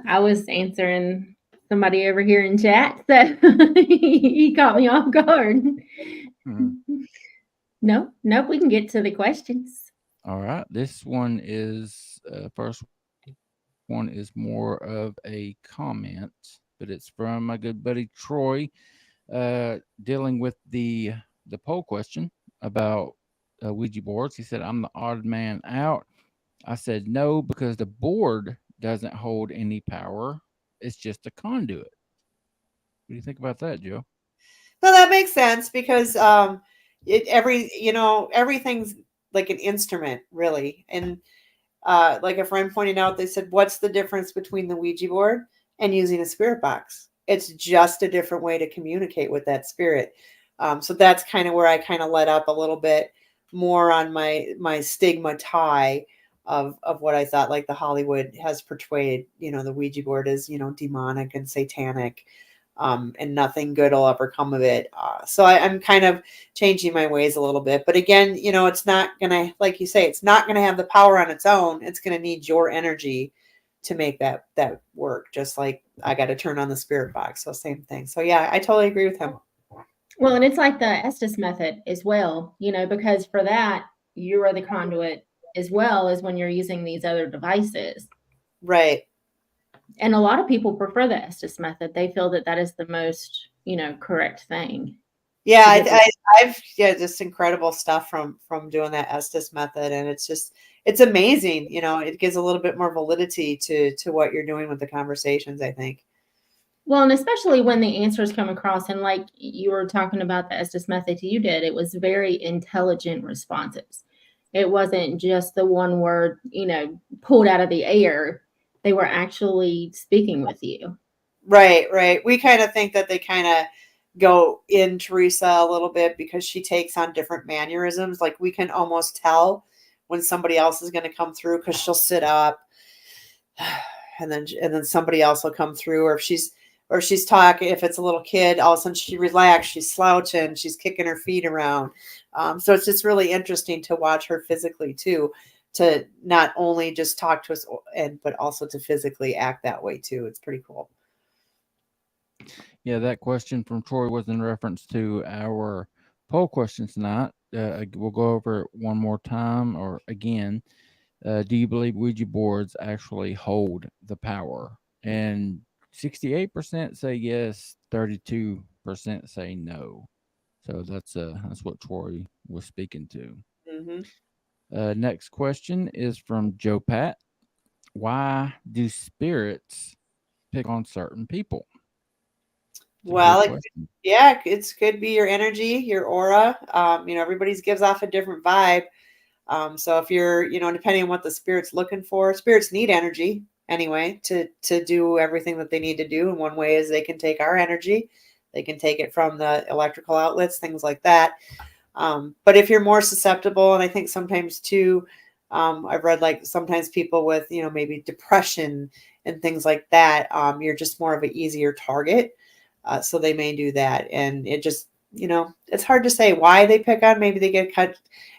I was answering somebody over here in chat, so he caught me off guard. Mm-hmm. No, we can get to the questions. All right. This one is first one is more of a comment, but it's from my good buddy Troy, dealing with the poll question about Ouija boards. He said, I'm the odd man out. I said no, because the board doesn't hold any power. It's just a conduit. What do you think about that, Joe? No, that makes sense because everything's like an instrument, really. And like a friend pointed out, they said, what's the difference between the Ouija board and using a spirit box? It's just a different way to communicate with that spirit. So that's kind of where I kind of let up a little bit more on my stigma tie of what I thought, like the Hollywood has portrayed, the Ouija board as, demonic and satanic. and nothing good will ever come of it. So I'm kind of changing my ways a little bit. But again, it's not going to, like you say, it's not going to have the power on its own. It's going to need your energy to make that work. Just like I got to turn on the spirit box. So same thing. So yeah, I totally agree with him. Well, and it's like the Estes method as well, because for that, you are the conduit as well as when you're using these other devices. Right. And a lot of people prefer the Estes method. They feel that is the most, correct thing. Yeah, I've just incredible stuff from doing that Estes method, and it's amazing. It gives a little bit more validity to what you're doing with the conversations, I think. Well, and especially when the answers come across, and like you were talking about the Estes method you did, it was very intelligent responses. It wasn't just the one word, pulled out of the air. They were actually speaking with you. Right. We kind of think that they kind of go in Teresa a little bit because she takes on different mannerisms. Like we can almost tell when somebody else is going to come through because she'll sit up and then somebody else will come through, or if she's talking, if it's a little kid, all of a sudden she relaxed, she's slouching, she's kicking her feet around. So it's just really interesting to watch her physically too, to not only just talk to us but also to physically act that way too. It's pretty cool. Yeah, that question from Troy was in reference to our poll questions tonight. We'll go over it one more time or again. Do you believe Ouija boards actually hold the power? And 68% say yes, 32% say no. So that's what Troy was speaking to. Mm-hmm. Next question is from Joe Pat. Why do spirits pick on certain people? Well, it could be your energy, your aura. Everybody's gives off a different vibe. So if you're, depending on what the spirit's looking for, spirits need energy anyway to do everything that they need to do. And one way is they can take our energy. They can take it from the electrical outlets, things like that. But if you're more susceptible, and I think sometimes too, I've read like sometimes people with, maybe depression and things like that, you're just more of an easier target. So they may do that. And it just, it's hard to say why they pick on. Maybe they get cut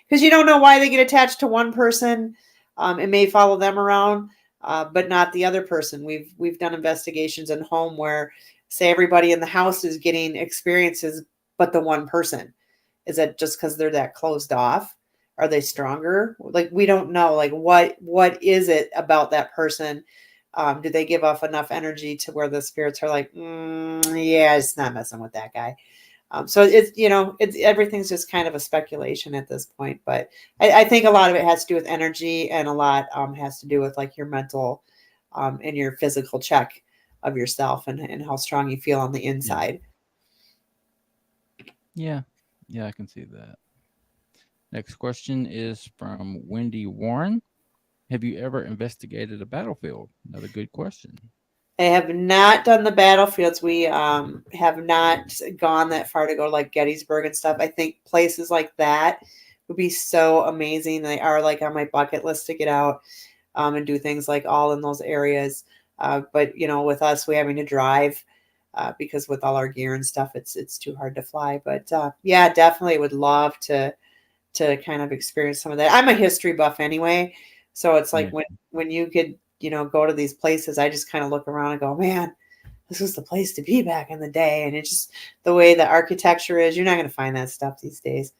because you don't know why they get attached to one person. It may follow them around, but not the other person. We've done investigations in home where, say, everybody in the house is getting experiences, but the one person. Is that just because they're that closed off? Are they stronger? Like, we don't know. Like, what is it about that person? Do they give off enough energy to where the spirits are like, yeah, it's not messing with that guy. So it's everything's just kind of a speculation at this point. But I think a lot of it has to do with energy, and a lot has to do with like your mental and your physical check of yourself and how strong you feel on the inside. Yeah, I can see that. Next question is from Wendy Warren. Have you ever investigated a battlefield? Another good question. I have not done the battlefields. We have not gone that far to go to like Gettysburg and stuff. I think places like that would be so amazing. They are like on my bucket list to get out and do things like all in those areas. But with us, we having to drive because with all our gear and stuff, it's too hard to fly. But yeah, definitely would love to kind of experience some of that. I'm a history buff anyway, so it's like when you could go to these places, I just kind of look around and go, man, this was the place to be back in the day. And it's just the way the architecture is. You're not going to find that stuff these days.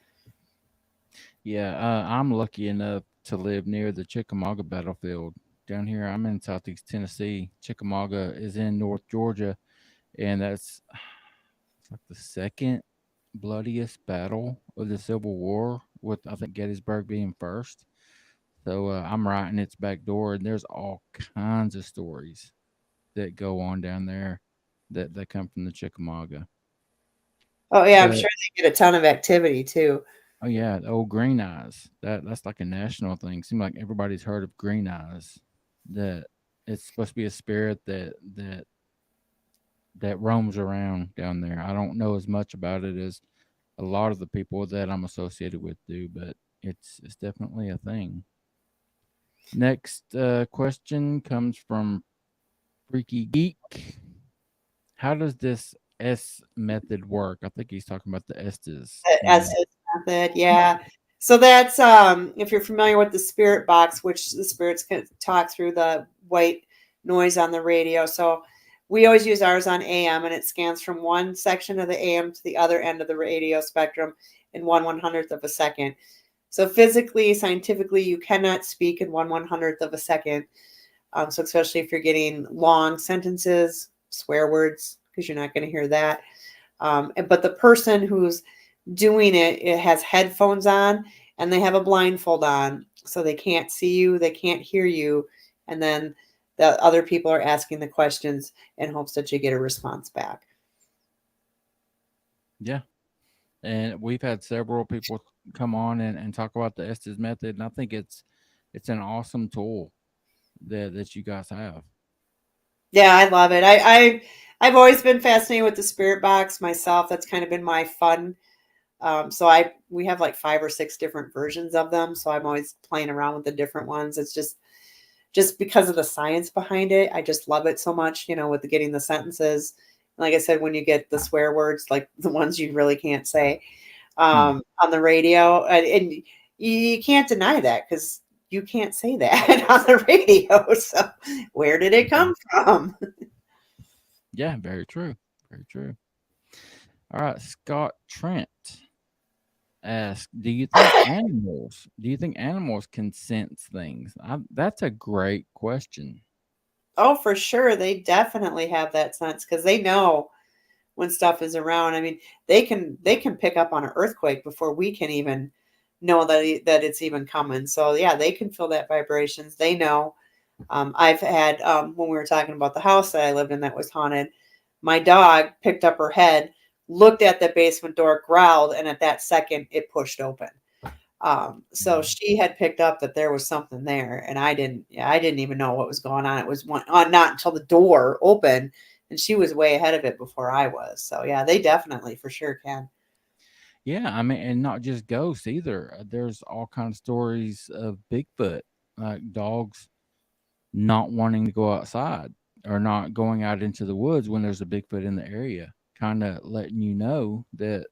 Yeah, I'm lucky enough to live near the Chickamauga battlefield. Down here, I'm in Southeast Tennessee. Chickamauga is in North Georgia, and that's like the second bloodiest battle of the Civil War, with I think Gettysburg being first. So I'm right in its back door, and there's all kinds of stories that go on down there that come from the Chickamauga. Oh yeah, I'm sure they get a ton of activity too. Oh yeah, the old Green Eyes. That's like a national thing. Seems like everybody's heard of Green Eyes. That it's supposed to be a spirit that roams around down there. I don't know as much about it as a lot of the people that I'm associated with do, but it's definitely a thing. Next question comes from Freaky Geek. How does this S method work? I think he's talking about the Estes. As his method, yeah. So that's if you're familiar with the spirit box, which the spirits can talk through the white noise on the radio. So we always use ours on AM, and it scans from one section of the AM to the other end of the radio spectrum in 1/100th of a second. So physically, scientifically, you cannot speak in 1/100th of a second. So especially if you're getting long sentences, swear words, because you're not going to hear that. But the person who's doing it has headphones on and they have a blindfold on, so they can't see you, they can't hear you, and then the other people are asking the questions in hopes that you get a response back. Yeah. And we've had several people come on and talk about the Estes method, and I think it's an awesome tool that you guys have. Yeah, I love it. I've always been fascinated with the spirit box myself. That's kind of been my fun. So we have like 5 or 6 different versions of them. So I'm always playing around with the different ones. It's just because of the science behind it. I just love it so much, with getting the sentences. Like I said, when you get the swear words, like the ones you really can't say on the radio, and you can't deny that because you can't say that on the radio. So where did it come from? Yeah, very true. Very true. All right, Scott Trent asks, do you think animals can sense things? That's a great question. Oh, for sure. They definitely have that sense because they know when stuff is around. I mean, they can pick up on an earthquake before we can even know that it's even coming. So yeah, they can feel that vibrations. They know. I've had when we were talking about the house that I lived in that was haunted, my dog picked up her head, looked at the basement door, growled, and at that second it pushed open. So she had picked up that there was something there, and I didn't even know what was going on. It was not until the door opened, and she was way ahead of it before I was. So yeah, they definitely for sure can. Yeah, I mean, and not just ghosts either. There's all kinds of stories of Bigfoot, like dogs not wanting to go outside or not going out into the woods when there's a Bigfoot in the area, kind of letting you know that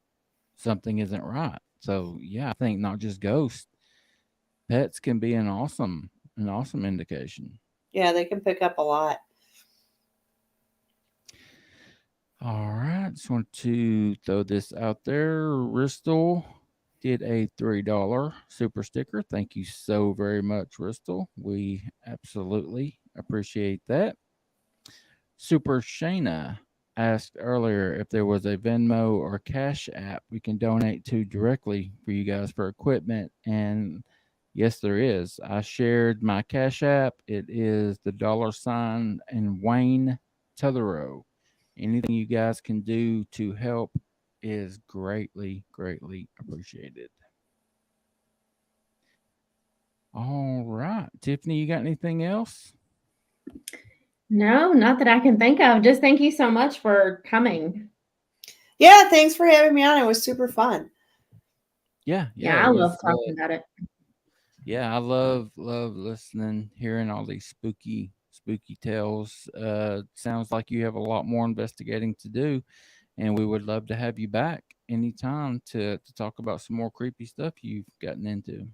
something isn't right. So yeah, I think not just ghosts, pets can be an awesome indication. Yeah, they can pick up a lot. All right, just want to throw this out there. Ristal did a $3 super sticker. Thank you so very much, Ristal. We absolutely appreciate that. Super Shayna asked earlier if there was a Venmo or Cash app we can donate to directly for you guys for equipment. And yes, there is. I shared my Cash app. It is the $ and Wayne Tetherow. Anything you guys can do to help is greatly, greatly appreciated. All right. Tiffany, you got anything else? No, not that I can think of. Just thank you so much for coming. Yeah, thanks for having me on. It was super fun. Yeah, I love talking about it. Yeah, I love listening, hearing all these spooky tales. Sounds like you have a lot more investigating to do, and we would love to have you back anytime to talk about some more creepy stuff you've gotten into.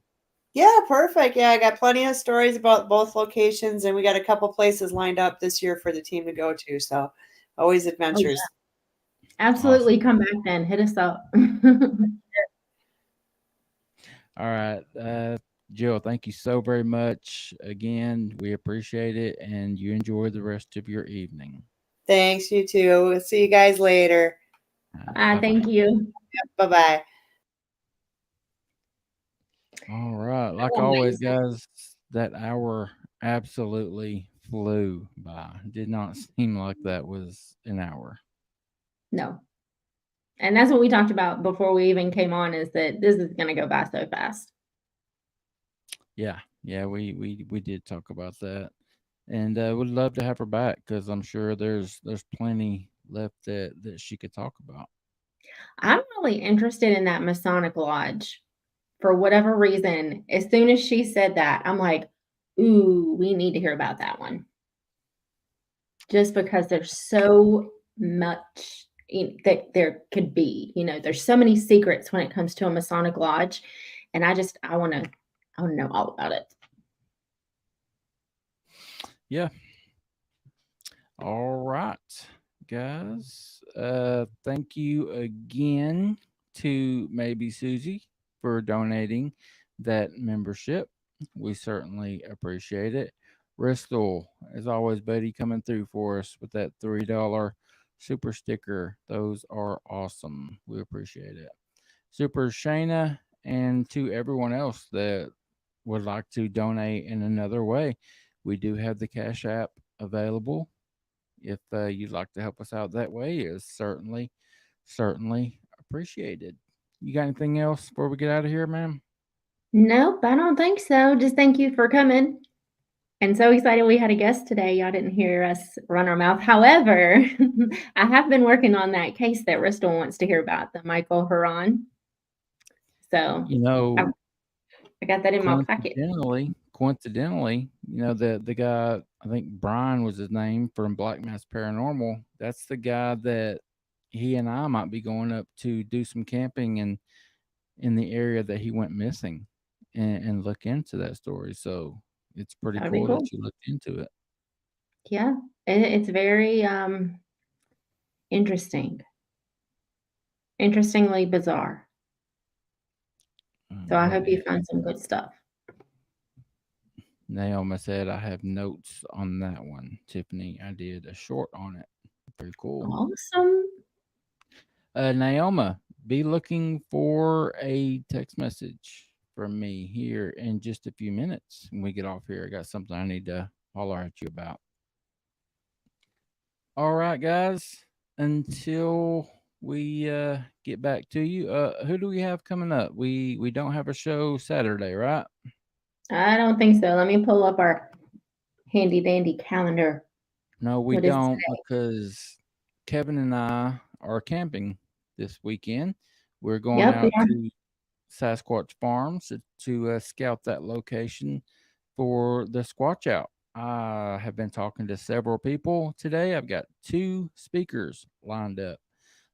Yeah, perfect. Yeah, I got plenty of stories about both locations, and we got a couple places lined up this year for the team to go to. So always adventures. Oh, yeah. Absolutely. Awesome. Come back then. Hit us up. All right. Jill, thank you so very much. Again, we appreciate it, and you enjoy the rest of your evening. Thanks, you too. We'll see you guys later. Thank you. Bye-bye. All right. Like always, guys, that hour absolutely flew by. Did not seem like that was an hour. No. And that's what we talked about before we even came on, is that this is going to go by so fast. Yeah. Yeah, we did talk about that. And would love to have her back because I'm sure there's plenty left that she could talk about. I'm really interested in that Masonic Lodge. For whatever reason, as soon as she said that, I'm like, ooh, we need to hear about that one. Just because there's so much that there could be. There's so many secrets when it comes to a Masonic lodge, and I want to know all about it. Yeah. All right, guys. Thank you again to maybe Susie for donating that membership. We certainly appreciate it. Bristol, as always, buddy, coming through for us with that $3 super sticker. Those are awesome. We appreciate it. Super Shayna, and to everyone else that would like to donate in another way, we do have the Cash App available. If you'd like to help us out that way, is certainly appreciated. You got anything else before we get out of here, ma'am? Nope, I don't think so. Just thank you for coming. And so excited we had a guest today. Y'all didn't hear us run our mouth. However, I have been working on that case that Bristol wants to hear about, the Michael Huron. So I got that in my pocket. Coincidentally, the guy, I think Brian was his name, from Black Mass Paranormal. That's the guy that he and I might be going up to do some camping in the area that he went missing, and look into that story. So it's pretty cool that you looked into it. Yeah, it's very interestingly bizarre. So I hope you find some good stuff. Naoma said, I have notes on that one. Tiffany, I did a short on it. Pretty cool. Awesome. Naoma, be looking for a text message from me here in just a few minutes when we get off here. I got something I need to holler at you about. All right, guys. Until we get back to you, who do we have coming up? We don't have a show Saturday, right? I don't think so. Let me pull up our handy dandy calendar. No, we don't, because Kevin and I are camping this weekend. We're going out to Sasquatch Farms to scout that location for the Squatch Out. I have been talking to several people today. I've got 2 speakers lined up.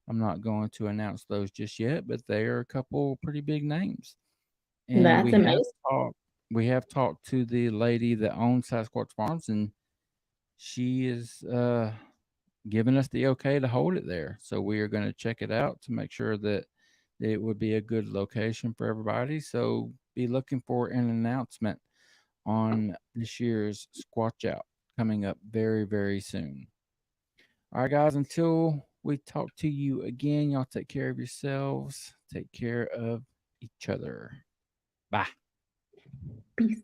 I'm not going to announce those just yet, but they are a couple pretty big names. And that's amazing. We have talked to the lady that owns Sasquatch Farms, and she is giving us the okay to hold it there. So we are going to check it out to make sure that it would be a good location for everybody. So be looking for an announcement on this year's Squatch Out coming up very, very soon. All right, guys, until we talk to you again, y'all take care of yourselves. Take care of each other. Bye. Peace.